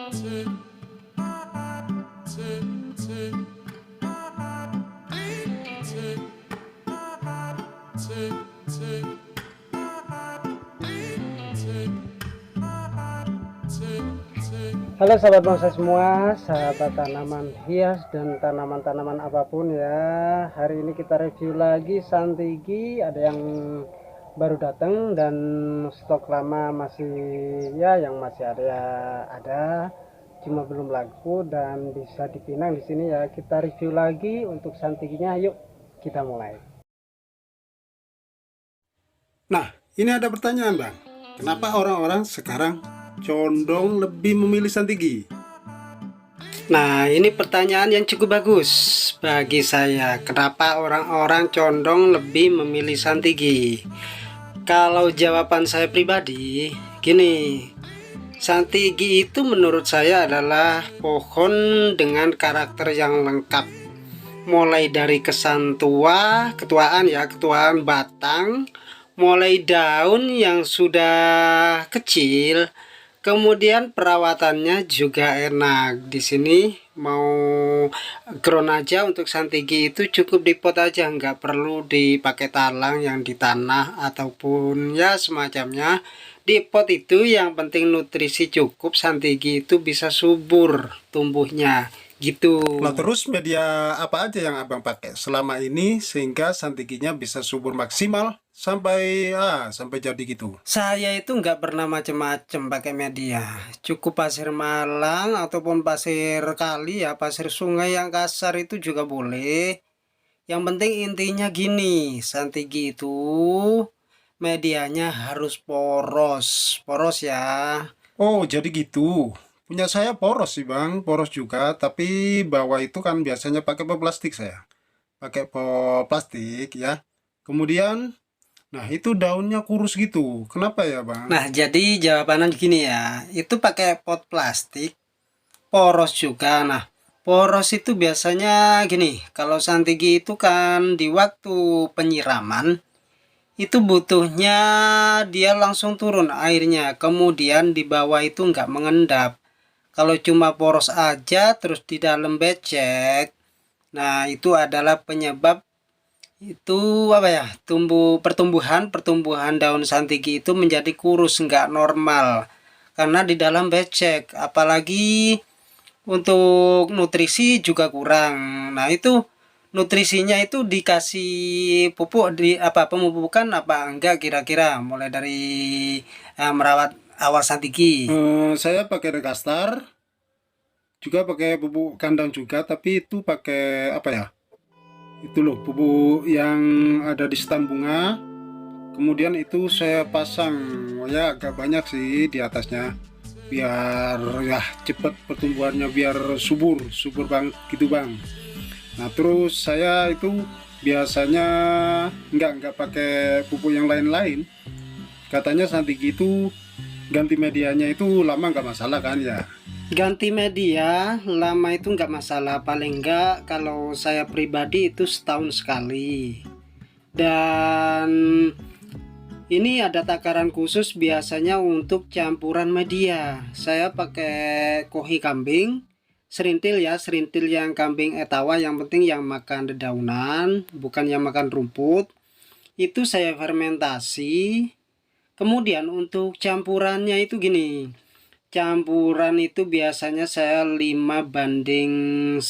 Halo sahabat bonsai semua, sahabat tanaman hias dan tanaman-tanaman apapun ya. Hari ini kita review lagi Santigi, ada yang baru datang dan stok lama masih ya, yang masih ada, cuma belum laku dan bisa dipinang di sini ya. Kita review lagi untuk Santiginya, yuk kita mulai. Nah, ini ada pertanyaan Bang. Kenapa orang-orang sekarang condong lebih memilih Santigi? Nah, ini pertanyaan yang cukup bagus bagi saya. Kenapa orang-orang condong lebih memilih Santigi? Kalau jawaban saya pribadi, gini, Santigi itu menurut saya adalah pohon dengan karakter yang lengkap. Mulai dari ketuaan batang, mulai daun yang sudah kecil, kemudian perawatannya juga enak. Di sini mau ground aja untuk Santigi itu cukup di pot aja, nggak perlu dipakai talang yang di tanah ataupun ya semacamnya. Di pot itu yang penting nutrisi cukup, Santigi itu bisa subur tumbuhnya gitu. Nah, terus media apa aja yang Abang pakai selama ini sehingga Santiginya bisa subur maksimal sampai jadi gitu? Saya itu nggak pernah macem-macem pakai media. Cukup pasir malang ataupun pasir kali ya, pasir sungai yang kasar itu juga boleh. Yang penting intinya gini, Santigi itu medianya harus poros, poros ya. Oh, jadi gitu. Punya saya poros sih Bang, poros juga, tapi bawah itu kan biasanya pakai pot plastik saya. Pakai pot plastik ya. Kemudian, nah itu daunnya kurus gitu. Kenapa ya Bang? Nah, jadi jawabannya gini ya, itu pakai pot plastik, poros juga. Nah, poros itu biasanya gini, kalau Santigi itu kan di waktu penyiraman itu butuhnya dia langsung turun airnya, kemudian di bawah itu nggak mengendap. Kalau cuma poros aja terus di dalam becek, nah itu adalah penyebab itu apa ya, pertumbuhan daun Santigi itu menjadi kurus, nggak normal karena di dalam becek. Apalagi untuk nutrisi juga kurang. Nah itu nutrisinya itu dikasih pupuk di apa, pemupukan apa enggak kira-kira, mulai dari merawat awal Santigi? Saya pakai Rekastar, juga pakai pupuk kandang juga, tapi itu pakai apa ya? Itu loh, pupuk yang ada di stan bunga. Kemudian itu saya pasang, ya agak banyak sih di atasnya, biar ya cepet pertumbuhannya, biar subur bang, gitu bang. Nah terus saya itu biasanya nggak pakai pupuk yang lain-lain. Katanya Santigi itu ganti medianya itu lama nggak masalah kan ya? Ganti media lama itu nggak masalah, paling enggak kalau saya pribadi itu setahun sekali. Dan ini ada takaran khusus biasanya untuk campuran media. Saya pakai kohi kambing, serintil ya, serintil yang kambing etawa, yang penting yang makan dedaunan, bukan yang makan rumput. Itu saya fermentasi. Kemudian untuk campurannya itu gini. Campuran itu biasanya saya 5:1.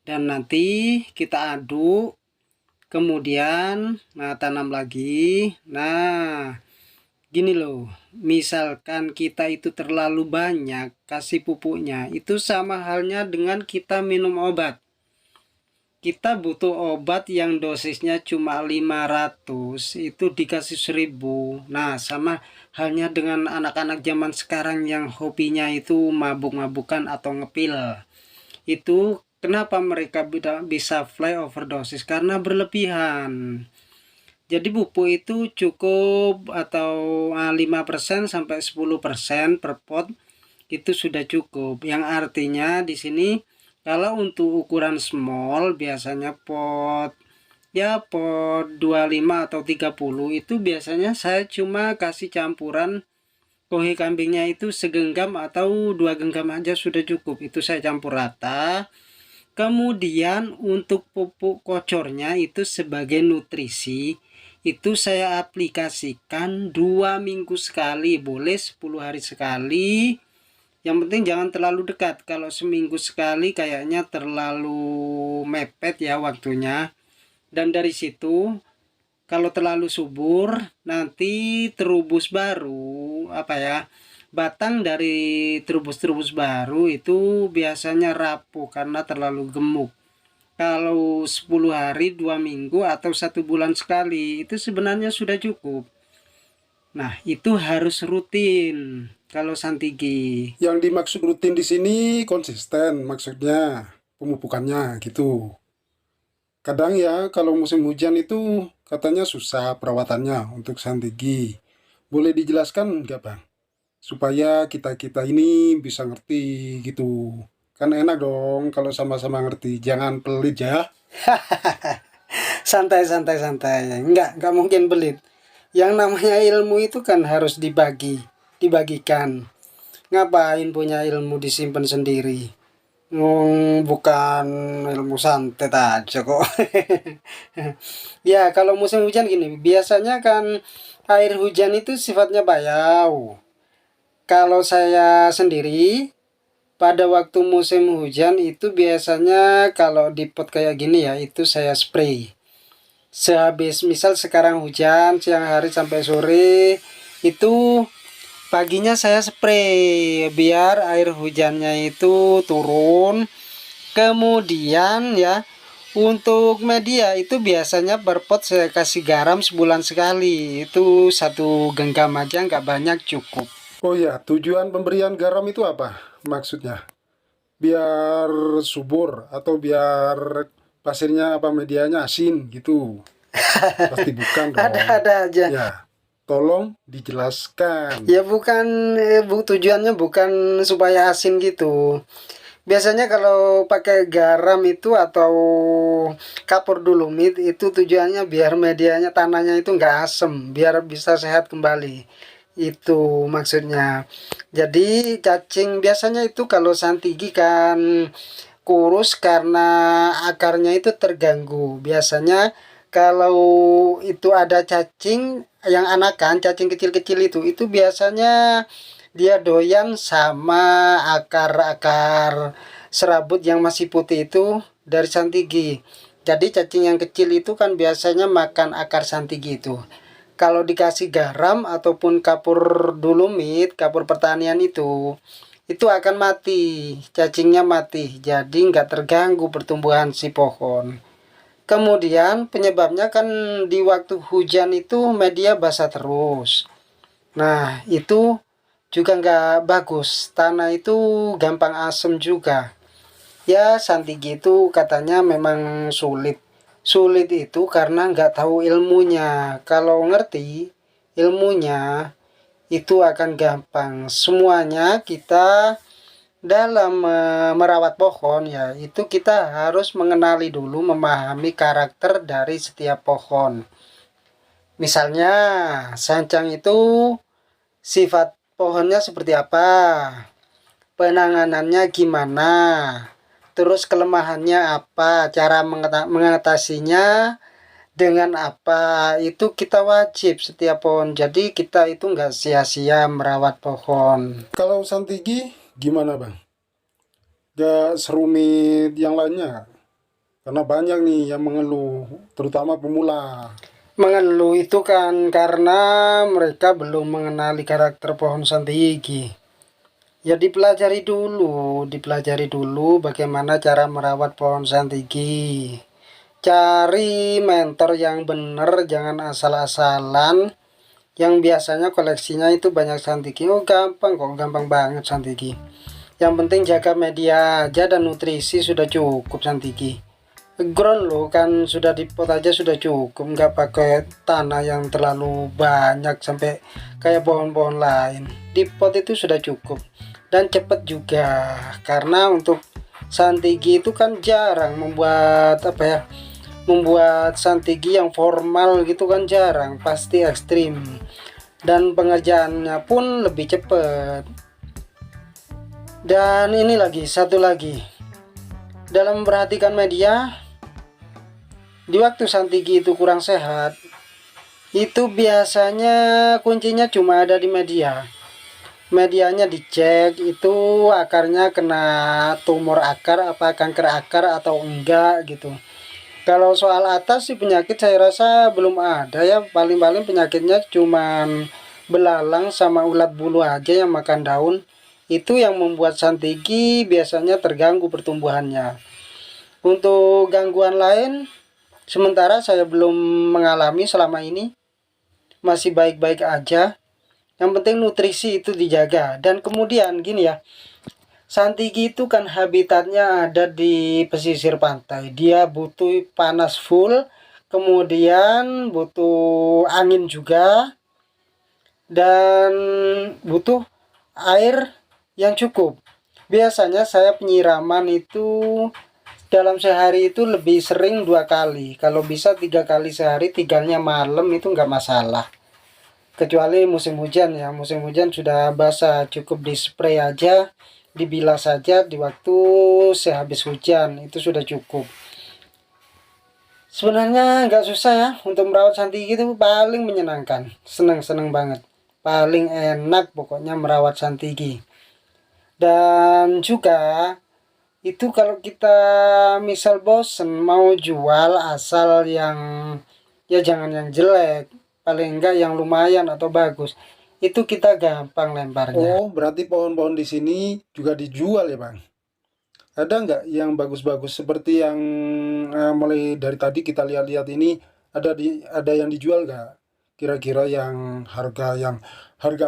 Dan nanti kita aduk. Kemudian tanam lagi. Nah, gini loh, misalkan kita itu terlalu banyak kasih pupuknya, itu sama halnya dengan kita minum obat. Kita butuh obat yang dosisnya cuma 500, itu dikasih 1000. Nah, sama halnya dengan anak-anak zaman sekarang yang hobinya itu mabuk-mabukan atau ngepil. Itu kenapa mereka bisa fly overdosis? Karena berlebihan. Jadi pupuk itu cukup, atau 5% sampai 10% per pot itu sudah cukup. Yang artinya di sini kalau untuk ukuran small biasanya pot 25 atau 30 itu biasanya saya cuma kasih campuran pohe kambingnya itu segenggam atau 2 genggam aja sudah cukup. Itu saya campur rata. Kemudian untuk pupuk kocornya itu sebagai nutrisi, itu saya aplikasikan 2 minggu sekali, boleh 10 hari sekali. Yang penting jangan terlalu dekat. Kalau seminggu sekali kayaknya terlalu mepet ya waktunya. Dan dari situ kalau terlalu subur nanti terubus baru batang dari terubus baru itu biasanya rapuh karena terlalu gemuk. Kalau 10 hari 2 minggu atau 1 bulan sekali itu sebenarnya sudah cukup. Nah itu harus rutin kalau santigi. Yang dimaksud rutin di sini konsisten, maksudnya pemupukannya gitu. Kadang ya kalau musim hujan itu katanya susah perawatannya untuk santigi. Boleh dijelaskan nggak Bang? Supaya kita-kita ini bisa ngerti gitu. Kan enak dong kalau sama-sama ngerti. Jangan pelit ya. Santai. Enggak mungkin pelit. Yang namanya ilmu itu kan harus dibagikan. Ngapain punya ilmu disimpan sendiri? Bukan ilmu santet aja kok. Ya, kalau musim hujan gini, biasanya kan air hujan itu sifatnya bayau. Kalau saya sendiri, pada waktu musim hujan itu biasanya kalau di pot kayak gini ya, itu saya spray. Sehabis misal sekarang hujan, siang hari sampai sore, itu paginya saya spray biar air hujannya itu turun. Kemudian ya untuk media itu biasanya per pot saya kasih garam sebulan sekali. Itu 1 genggam aja nggak banyak cukup. Oh ya, tujuan pemberian garam itu apa maksudnya? Biar subur atau biar pasirnya apa medianya asin gitu? Pasti bukan dong. Ada aja. Ya, tolong dijelaskan. Ya bukan tujuannya bukan supaya asin gitu. Biasanya kalau pakai garam itu atau kapur dolomit itu tujuannya biar medianya tanahnya itu nggak asem, biar bisa sehat kembali. Itu maksudnya. Jadi cacing biasanya itu kalau santigi kan kurus karena akarnya itu terganggu. Biasanya kalau itu ada cacing yang anakan, cacing kecil-kecil itu biasanya dia doyan sama akar-akar serabut yang masih putih itu dari santigi. Jadi cacing yang kecil itu kan biasanya makan akar santigi itu. Kalau dikasih garam ataupun kapur dolomit, kapur pertanian itu akan mati, cacingnya mati, jadi nggak terganggu pertumbuhan si pohon. Kemudian penyebabnya kan di waktu hujan itu media basah terus. Nah itu juga nggak bagus, tanah itu gampang asem juga. Ya santigi itu katanya memang sulit. Sulit itu karena nggak tahu ilmunya. Kalau ngerti ilmunya itu akan gampang. Semuanya kita dalam merawat pohon ya itu kita harus mengenali dulu, memahami karakter dari setiap pohon. Misalnya sancang itu sifat pohonnya seperti apa, penanganannya gimana, terus kelemahannya apa, cara mengatasinya dengan apa, itu kita wajib setiap pohon. Jadi kita itu nggak sia-sia merawat pohon. Kalau santigi gimana Bang? Gak serumit yang lainnya? Karena banyak nih yang mengeluh, terutama pemula. Mengeluh itu kan karena mereka belum mengenali karakter pohon santigi. Ya dipelajari dulu bagaimana cara merawat pohon santigi. Cari mentor yang benar, jangan asal-asalan. Yang biasanya koleksinya itu banyak santigi. Oh gampang kok, gampang banget santigi. Yang penting jaga media aja dan nutrisi sudah cukup santigi. Ground lo kan sudah di pot aja sudah cukup, nggak pakai tanah yang terlalu banyak sampai kayak pohon-pohon lain. Di pot itu sudah cukup dan cepat juga karena untuk santigi itu kan jarang membuat santigi yang formal gitu kan jarang, pasti ekstrim. dan pengerjaannya pun lebih cepat. Dan ini lagi, satu lagi, dalam memperhatikan media, di waktu Santigi itu kurang sehat, itu biasanya kuncinya cuma ada di media. Medianya dicek, itu akarnya kena tumor akar, apa kanker akar atau enggak gitu. Kalau soal atas sih penyakit saya rasa belum ada ya, paling-paling penyakitnya cuman belalang sama ulat bulu aja yang makan daun. Itu yang membuat Santigi biasanya terganggu pertumbuhannya. Untuk gangguan lain, sementara saya belum mengalami selama ini, masih baik-baik aja. Yang penting nutrisi itu dijaga. Dan kemudian gini ya, Santigi itu kan habitatnya ada di pesisir pantai. Dia butuh panas full, kemudian butuh angin juga, dan butuh air yang cukup. Biasanya saya penyiraman itu dalam sehari itu lebih sering 2 kali. Kalau bisa 3 kali sehari, tiganya malam itu nggak masalah. Kecuali musim hujan ya, musim hujan sudah basah, cukup di spray aja, dibilas saja di waktu sehabis hujan, itu sudah cukup. Sebenarnya nggak susah ya untuk merawat Santigi, itu paling menyenangkan, seneng-seneng banget, paling enak pokoknya merawat Santigi. Dan juga itu kalau kita misal bosen mau jual, asal yang ya jangan yang jelek, paling enggak yang lumayan atau bagus, itu kita gampang lemparnya. Oh, berarti pohon-pohon di sini juga dijual ya, Bang? Ada nggak yang bagus-bagus seperti yang mulai dari tadi kita lihat-lihat ini, ada yang dijual nggak? Kira-kira yang harga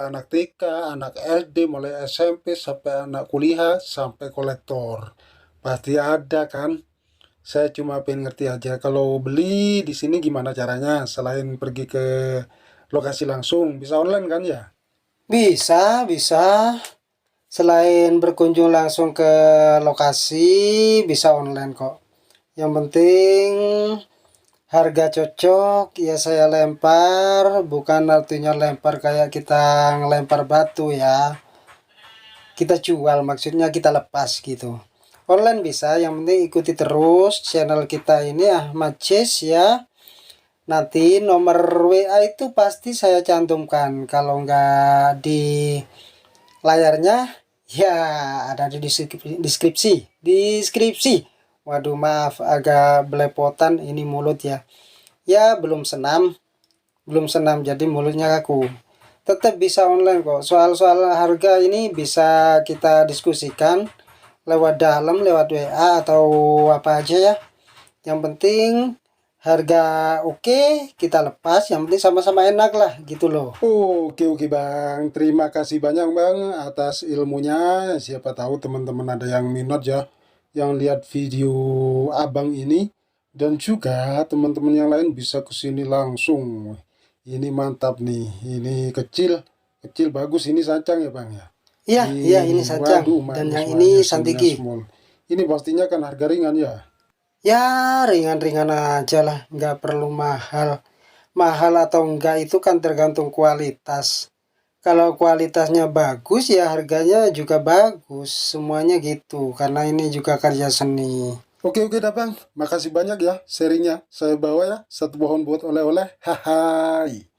anak TK, anak SD, mulai SMP sampai anak kuliah sampai kolektor. Pasti ada kan? Saya cuma pengen ngerti aja. Kalau beli di sini gimana caranya? Selain pergi ke lokasi langsung, bisa online kan ya? Bisa, bisa. Selain berkunjung langsung ke lokasi, bisa online kok. Yang penting harga cocok, ya saya lempar, bukan artinya lempar kayak kita ngelempar batu ya. Kita jual, maksudnya kita lepas gitu. Online bisa, yang penting ikuti terus channel kita ini Ahmad Cis ya. Nanti nomor WA itu pasti saya cantumkan. Kalau nggak di layarnya, ya ada di deskripsi. Waduh, maaf agak belepotan ini mulut ya. Ya belum senam jadi mulutnya kaku. Tetap bisa online kok. Soal-soal harga ini bisa kita diskusikan lewat dalam, lewat WA atau apa aja ya. Yang penting harga oke, kita lepas, yang penting sama-sama enak lah gitu loh. Oke oke Bang, terima kasih banyak Bang atas ilmunya. Siapa tahu teman-teman ada yang minat ya, yang lihat video Abang ini. Dan juga teman-teman yang lain bisa ke sini langsung. Ini mantap nih, ini kecil, kecil bagus. Ini sancang ya Bang ya. Iya, iya ini Ini sancang waduh dan manis yang ini manis daunnya Santigi. small. Ini pastinya kan harga ringan ya. Ya ringan-ringan aja lah, nggak perlu mahal. Mahal atau enggak itu kan tergantung kualitas. Kalau kualitasnya bagus ya harganya juga bagus. Semuanya gitu, karena ini juga karya seni. Oke oke dah Bang, makasih banyak ya sharingnya. Saya bawa ya satu pohon buat oleh-oleh. Hai.